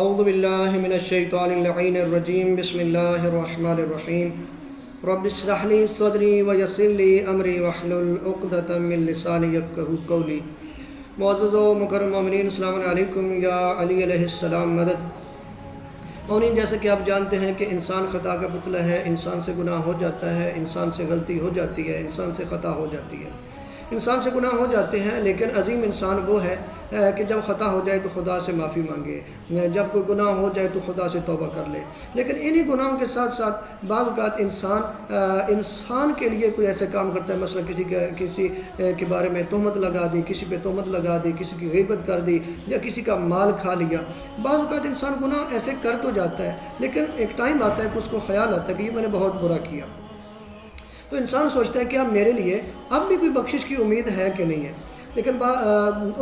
اعوذ باللہ من الشیطان اللعین الرجیم بسم اللہ الرحمن الرحیم رب اشرح لی صدری ویسر لی امری واحلل عقدۃ من لسانی یفقہوا قولی۔ معزز و مکرم مومنین، السلام علیکم۔ یا علی علیہ السلام مدد۔ مومنین، جیسا کہ آپ جانتے ہیں کہ انسان خطا کا پتلا ہے، انسان سے گناہ ہو جاتا ہے، انسان سے غلطی ہو جاتی ہے، انسان سے خطا ہو جاتی ہے، انسان سے گناہ ہو جاتے ہیں، لیکن عظیم انسان وہ ہے کہ جب خطا ہو جائے تو خدا سے معافی مانگے، جب کوئی گناہ ہو جائے تو خدا سے توبہ کر لے۔ لیکن انہی گناہوں کے ساتھ ساتھ بعض اوقات انسان کے لیے کوئی ایسے کام کرتا ہے، مثلا کسی کے بارے میں تہمت لگا دی، کسی پہ تہمت لگا دی، کسی کی غیبت کر دی، یا کسی کا مال کھا لیا۔ بعض اوقات انسان گناہ ایسے کر تو جاتا ہے، لیکن ایک ٹائم آتا ہے کہ اس کو خیال آتا ہے کہ یہ میں نے بہت برا کیا، تو انسان سوچتا ہے کہ اب میرے لیے اب بھی کوئی بخشش کی امید ہے کہ نہیں ہے۔ لیکن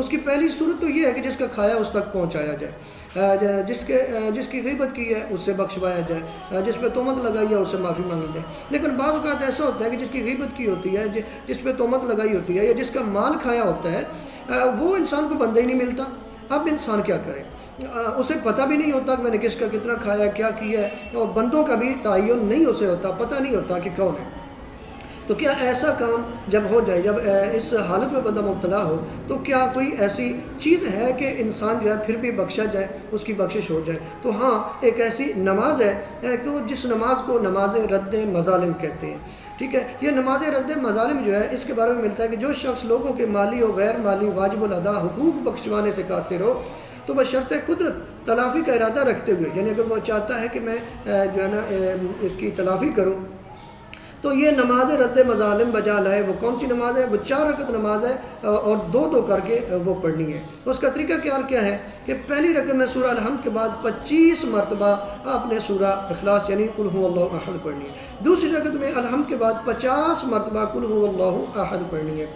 اس کی پہلی صورت تو یہ ہے کہ جس کا کھایا اس تک پہنچایا جائے، جس کی غیبت کی ہے اس سے بخشوایا جائے، جس پہ تہمت لگائی ہے اس سے معافی مانگی جائے۔ لیکن بعض اوقات ایسا ہوتا ہے کہ جس کی غیبت کی ہوتی ہے، جس پہ تہمت لگائی ہوتی ہے، یا جس کا مال کھایا ہوتا ہے، وہ انسان کو بندہ ہی نہیں ملتا۔ اب انسان کیا کرے؟ اسے پتہ بھی نہیں ہوتا کہ میں نے کس کا کتنا کھایا، کیا کیا ہے، اور بندوں کا بھی تعین نہیں اسے ہوتا، پتہ نہیں ہوتا کہ کون ہے۔ تو کیا ایسا کام جب ہو جائے، جب اس حالت میں بندہ مبتلا ہو، تو کیا کوئی ایسی چیز ہے کہ انسان جو ہے پھر بھی بخشا جائے، اس کی بخشش ہو جائے؟ تو ہاں، ایک ایسی نماز ہے کہ جس نماز کو نماز رد مظالم کہتے ہیں۔ ٹھیک ہے، یہ نماز رد مظالم جو ہے، اس کے بارے میں ملتا ہے کہ جو شخص لوگوں کے مالی و غیر مالی واجب الادا حقوق بخشوانے سے قاصر ہو، تو بشرط قدرت تلافی کا ارادہ رکھتے ہوئے، یعنی اگر وہ چاہتا ہے کہ میں جو ہے نا اس کی تلافی کروں، تو یہ نماز رد مظالم بجا لائے۔ وہ کون سی نماز ہے؟ وہ 4 رکعت نماز ہے، اور 2 کر کے وہ پڑھنی ہے۔ تو اس کا طریقہ کیا ہے کہ پہلی رکعت میں سورہ الحمد کے بعد 25 مرتبہ آپ نے سورہ اخلاص یعنی قل هو اللہ احد پڑھنی ہے۔ دوسری رکعت میں الحمد کے بعد 50 مرتبہ قل هو اللہ احد پڑھنی ہے۔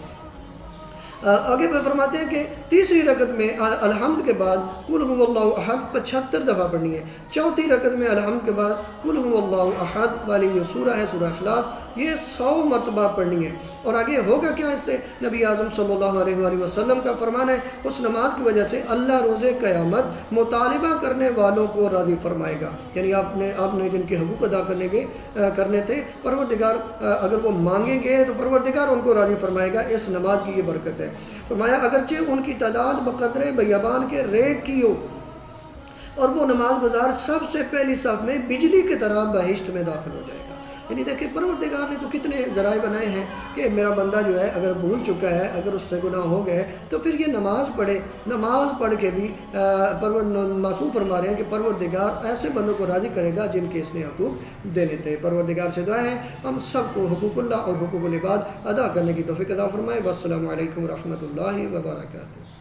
آگے پہ فرماتے ہیں کہ تیسری رکعت میں الحمد کے بعد قل هو اللہ احد 75 دفعہ پڑھنی ہے۔ چوتھی رکعت میں الحمد کے بعد قل هو اللہ احد والی جو سورہ ہے، سورہ اخلاص، یہ 100 مرتبہ پڑھنی ہے۔ اور آگے ہوگا کیا اس سے؟ نبی اعظم صلی اللہ علیہ وآلہ وسلم کا فرمان ہے، اس نماز کی وجہ سے اللہ روز قیامت مطالبہ کرنے والوں کو راضی فرمائے گا، یعنی آپ نے جن کے حقوق ادا کرنے تھے، پروردگار اگر وہ مانگیں گے تو پروردگار ان کو راضی فرمائے گا۔ اس نماز کی یہ برکت ہے۔ فرمایا اگرچہ ان کی تعداد بقدر بیابان کے ریگ کی ہو، اور وہ نماز گزار سب سے پہلی صف میں بجلی کی طرح بہشت میں داخل ہو جائے گا۔ یعنی دیکھیں پروردگار نے تو کتنے ذرائع بنائے ہیں کہ میرا بندہ جو ہے اگر بھول چکا ہے، اگر اس سے گناہ ہو گئے، تو پھر یہ نماز پڑھے۔ نماز پڑھ کے بھی معصوم فرما رہے ہیں کہ پروردگار ایسے بندوں کو راضی کرے گا جن کے اس نے حقوق دینے تھے۔ پروردگار سے دعا ہے ہم سب کو حقوق اللہ اور حقوق العباد ادا کرنے کی توفیق عطا فرمائے۔ والسلام علیکم ورحمۃ اللہ وبرکاتہ۔